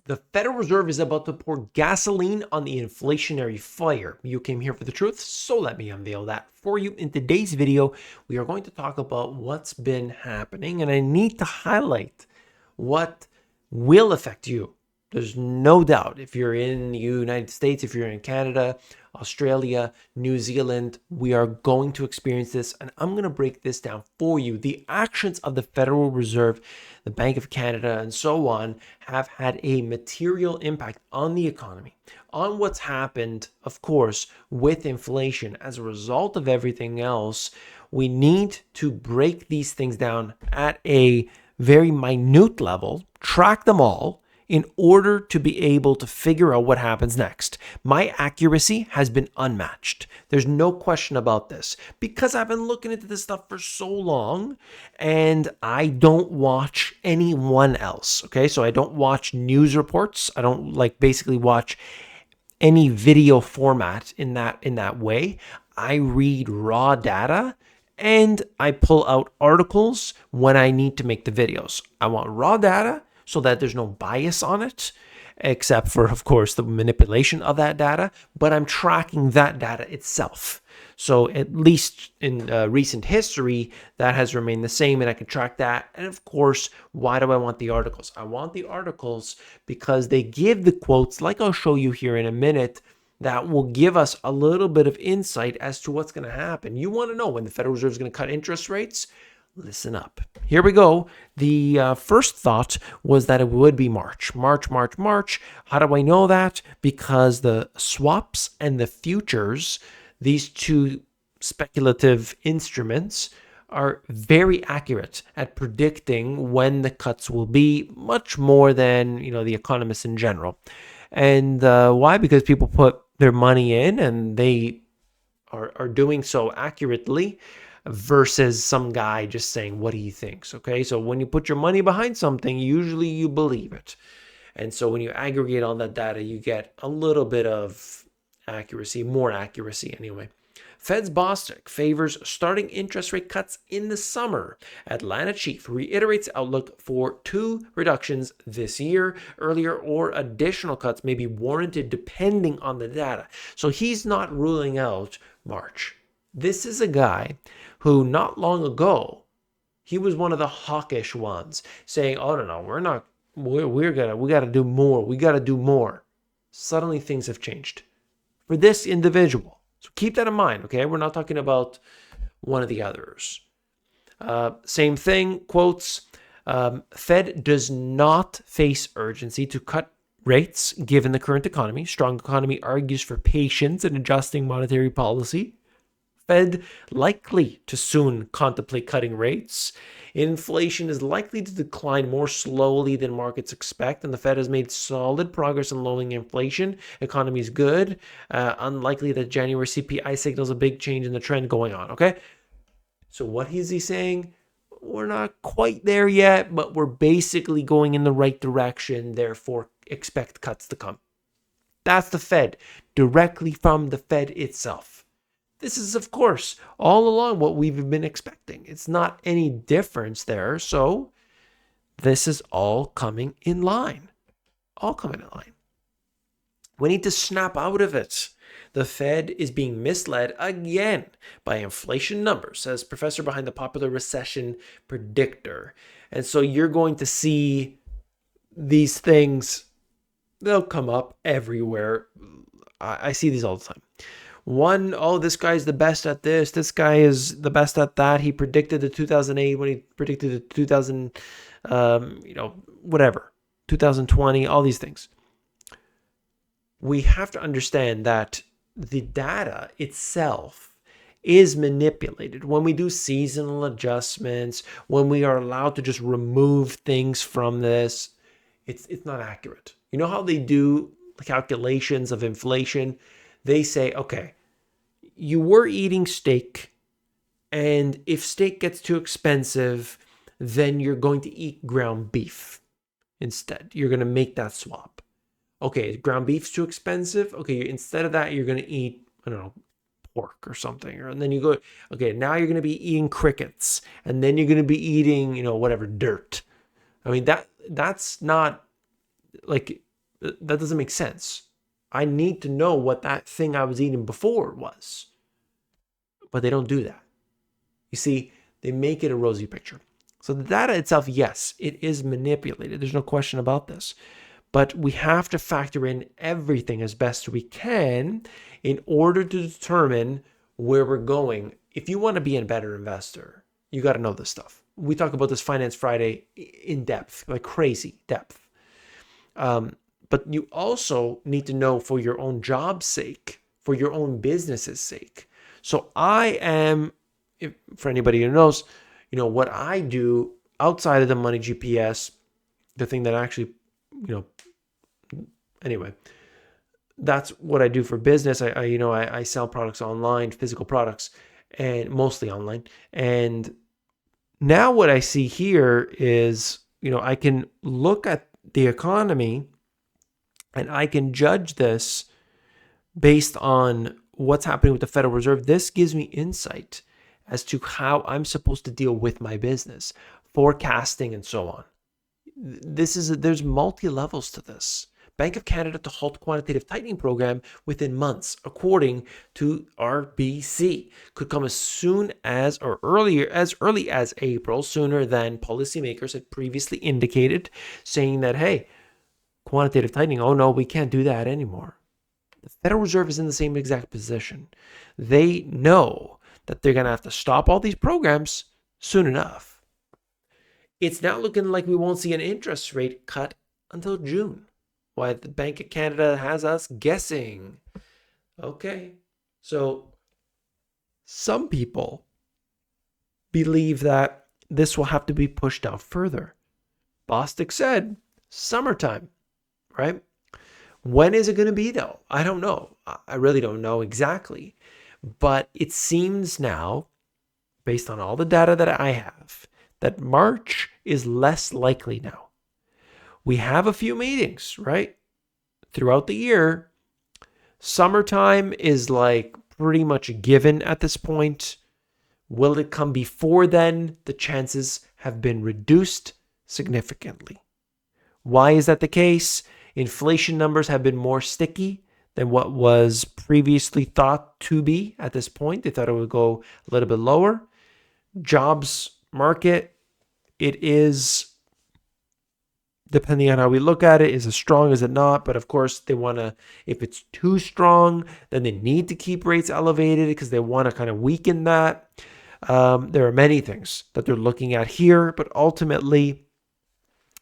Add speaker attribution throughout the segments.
Speaker 1: The Federal Reserve is about to pour gasoline on the inflationary fire. You came here for the truth, so let me unveil that for you. In today's video, we are going to talk about what's been happening, and I need to highlight what will affect you. There's no doubt if you're in the United States, if you're in Canada, Australia, New Zealand, we are going to experience this, and I'm going to break this down for you. The actions of the Federal Reserve, the Bank of Canada, and so on have had a material impact on the economy, on what's happened, of course, with inflation. As a result of everything else, we need to break these things down at a very minute level, track them all, in order to be able to figure out what happens next. My accuracy has been unmatched. There's no question about this because I've been looking into this stuff for so long and I don't watch anyone else. Okay, so I don't watch news reports. I don't basically watch any video format in that way. I read raw data and I pull out articles when I need to make the videos. I want raw data so that there's no bias on it, except for, of course, the manipulation of that data, but I'm tracking that data itself. So at least in recent history, that has remained the same, and I can track that. And of course, why do I want the articles? I want the articles because they give the quotes, like I'll show you here in a minute, that will give us a little bit of insight as to what's going to happen. You want to know when the Federal Reserve is going to cut interest rates? Listen up. Here we go. The first thought was that it would be March. March. How do I know that? Because the swaps and the futures, these two speculative instruments, are very accurate at predicting when the cuts will be, much more than the economists in general. And why? Because people put their money in and they are doing so accurately, versus some guy just saying what he thinks. Okay, so when you put your money behind something, usually you believe it. And so when you aggregate all that data, you get a little bit of accuracy, more accuracy anyway. Fed's Bostic favors starting interest rate cuts in the summer. Atlanta chief reiterates outlook for 2 reductions this year. Earlier or additional cuts may be warranted depending on the data. So he's not ruling out March. This is a guy who not long ago, he was one of the hawkish ones saying, oh, no, we got to do more. We got to do more. Suddenly things have changed for this individual. So keep that in mind, okay? We're not talking about one of the others. Same thing, quotes, Fed does not face urgency to cut rates given the current economy. Strong economy argues for patience in adjusting monetary policy. Fed likely to soon contemplate cutting rates. Inflation is likely to decline more slowly than markets expect, and the Fed has made solid progress in lowering inflation. Economy is good. Unlikely that January CPI signals a big change in the trend going on, okay? So what is he saying? We're not quite there yet, but we're basically going in the right direction, therefore expect cuts to come. That's the Fed, directly from the Fed itself. This is, of course, all along what we've been expecting. It's not any difference there. So this is all coming in line. All coming in line. We need to snap out of it. The Fed is being misled again by inflation numbers, says professor behind the popular recession predictor. And so you're going to see these things, they'll come up everywhere. I see these all the time. One, oh, this guy's the best at this guy is the best at that. He predicted the 2008 when he predicted the 2000, whatever, 2020, all these things. We have to understand that the data itself is manipulated. When we do seasonal adjustments, when we are allowed to just remove things from this, it's not accurate. You know how they do calculations of inflation? They say, okay, you were eating steak, and if steak gets too expensive, then you're going to eat ground beef instead. You're going to make that swap. Okay, ground beef's too expensive. Okay, instead of that, you're going to eat, I don't know, pork or something. And then you go, okay, now you're going to be eating crickets, and then you're going to be eating, whatever, dirt. I mean, that's not like That doesn't make sense. I need to know what that thing I was eating before was. But they don't do that. You see, they make it a rosy picture. So the data itself, yes, it is manipulated. There's no question about this. But we have to factor in everything as best we can in order to determine where we're going. If you want to be a better investor, you got to know this stuff. We talk about this Finance Friday in depth, like crazy depth. But you also need to know for your own job's sake, for your own business's sake. So I am, for anybody who knows, what I do outside of the Money GPS, the thing that actually, anyway, that's what I do for business. I sell products online, physical products, and mostly online. And now what I see here is, I can look at the economy and I can judge this based on what's happening with the Federal Reserve. This gives me insight as to how I'm supposed to deal with my business, forecasting, and so on. There's multi-levels to this. Bank of Canada to halt quantitative tightening program within months, according to RBC. Could come as soon as or as early as April, sooner than policymakers had previously indicated, saying that, hey, quantitative tightening, oh no, we can't do that anymore. The Federal Reserve is in the same exact position. They know that they're going to have to stop all these programs soon enough. It's now looking like we won't see an interest rate cut until June. Why the Bank of Canada has us guessing. Okay, so some people believe that this will have to be pushed out further. Bostic said summertime, right? When is it going to be though? I don't know. I really don't know exactly. But it seems now, based on all the data that I have, that March is less likely now. We have a few meetings, right? Throughout the year. Summertime is like pretty much a given at this point. Will it come before then? The chances have been reduced significantly. Why is that the case? Inflation numbers have been more sticky than what was previously thought to be at this point. They thought it would go a little bit lower. Jobs market, it is, depending on how we look at it, is as strong as it not. But of course, they want to, if it's too strong, then they need to keep rates elevated because they want to kind of weaken that. There are many things that they're looking at here, but ultimately,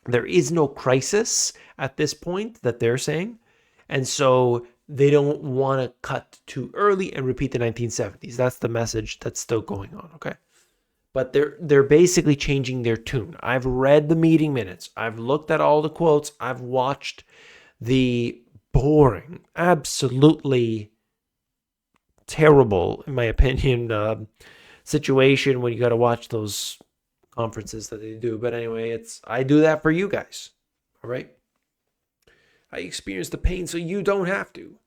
Speaker 1: there is no crisis at this point that they're saying. And so they don't want to cut too early and repeat the 1970s. That's the message that's still going on, okay? But they're basically changing their tune. I've read the meeting minutes. I've looked at all the quotes. I've watched the boring, absolutely terrible, in my opinion, situation when you got to watch those conferences that they do. But anyway, I do that for you guys. All right? I experience the pain so you don't have to.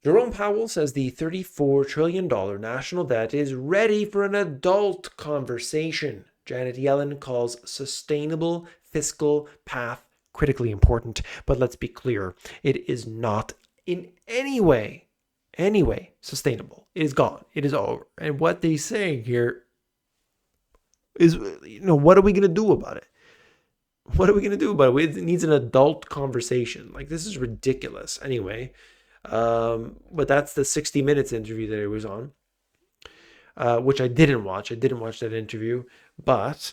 Speaker 1: Jerome Powell says the $34 trillion national debt is ready for an adult conversation. Janet Yellen calls sustainable fiscal path critically important. But let's be clear, it is not in any way sustainable. It is gone. It is over. And what they're saying here is, what are we going to do about it? What are we going to do about it? It needs an adult conversation. Like, this is ridiculous. Anyway, but that's the 60 Minutes interview that it was on, which I didn't watch. I didn't watch that interview. But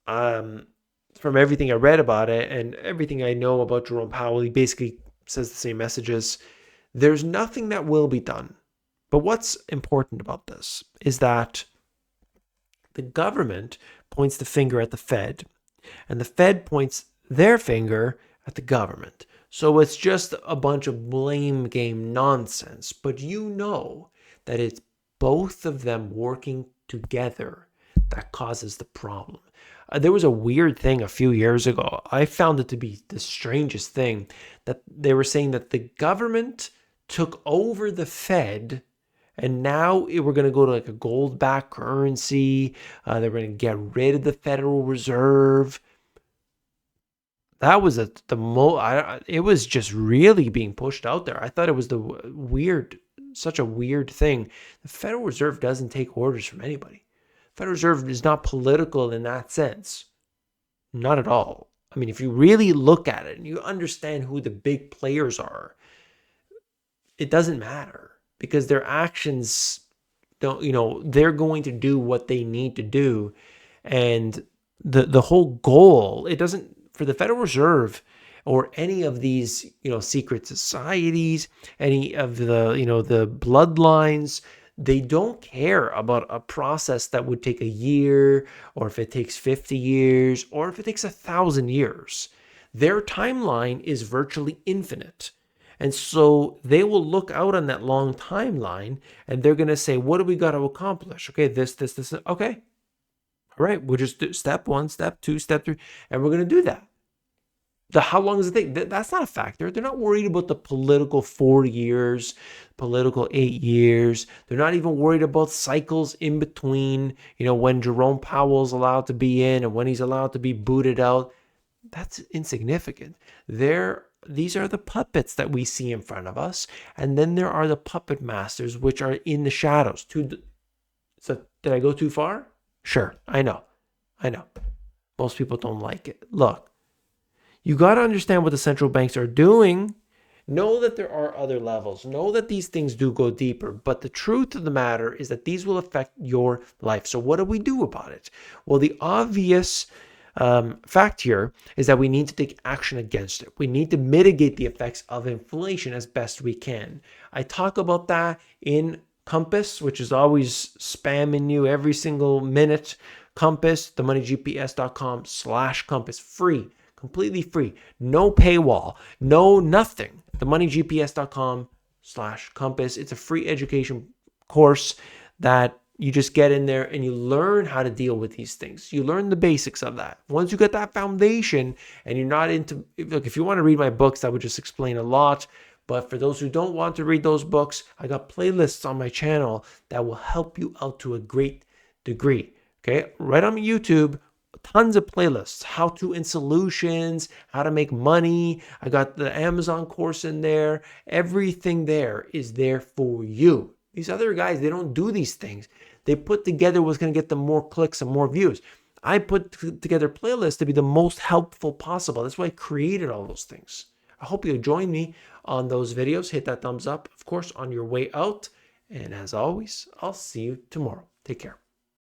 Speaker 1: from everything I read about it and everything I know about Jerome Powell, he basically says the same messages. There's nothing that will be done. But what's important about this is that the government points the finger at the Fed, and the Fed points their finger at the government. So it's just a bunch of blame game nonsense. But you know that it's both of them working together that causes the problem. There was a weird thing a few years ago. I found it to be the strangest thing, that they were saying that the government took over the Fed, and now we're going to go to like a gold-backed currency. They're going to get rid of the Federal Reserve. That was it was just really being pushed out there. I thought it was such a weird thing. The Federal Reserve doesn't take orders from anybody. Federal Reserve is not political in that sense. Not at all. I mean, if you really look at it and you understand who the big players are, it doesn't matter because their actions don't, they're going to do what they need to do. And the whole goal, it doesn't, for the Federal Reserve or any of these, secret societies, any of the, the bloodlines, they don't care about a process that would take a year, or if it takes 50 years, or if it takes 1,000 years. Their timeline is virtually infinite. And so they will look out on that long timeline and they're going to say, what do we got to accomplish? Okay, this. Okay. All right. We'll just do step 1, step 2, step 3, and we're going to do that. How long does it take? That's not a factor. They're not worried about the political 4 years, political 8 years. They're not even worried about cycles in between, when Jerome Powell's allowed to be in and when he's allowed to be booted out. That's insignificant. These are the puppets that we see in front of us. And then there are the puppet masters, which are in the shadows. So did I go too far? Sure. I know. Most people don't like it. Look, you got to understand what the central banks are doing. Know that there are other levels. Know that these things do go deeper. But the truth of the matter is that these will affect your life. So what do we do about it? Well, the obvious fact here is that we need to take action against it. We need to mitigate the effects of inflation as best we can. I talk about that in Compass, which is always spamming you every single minute. Compass, themoneygps.com/compass, free, completely free, no paywall, no nothing. themoneygps.com/compass. It's a free education course that you just get in there and you learn how to deal with these things. You learn the basics of that. Once you get that foundation and you're not into, look, if you want to read my books, that would just explain a lot. But for those who don't want to read those books, I got playlists on my channel that will help you out to a great degree. Okay, right on YouTube, tons of playlists, how to in solutions, how to make money. I got the Amazon course in there. Everything there is there for you. These other guys, they don't do these things. They put together what's going to get them more clicks and more views. I put together playlists to be the most helpful possible. That's why I created all those things. I hope you'll join me on those videos. Hit that thumbs up, of course, on your way out. And as always, I'll see you tomorrow. Take care.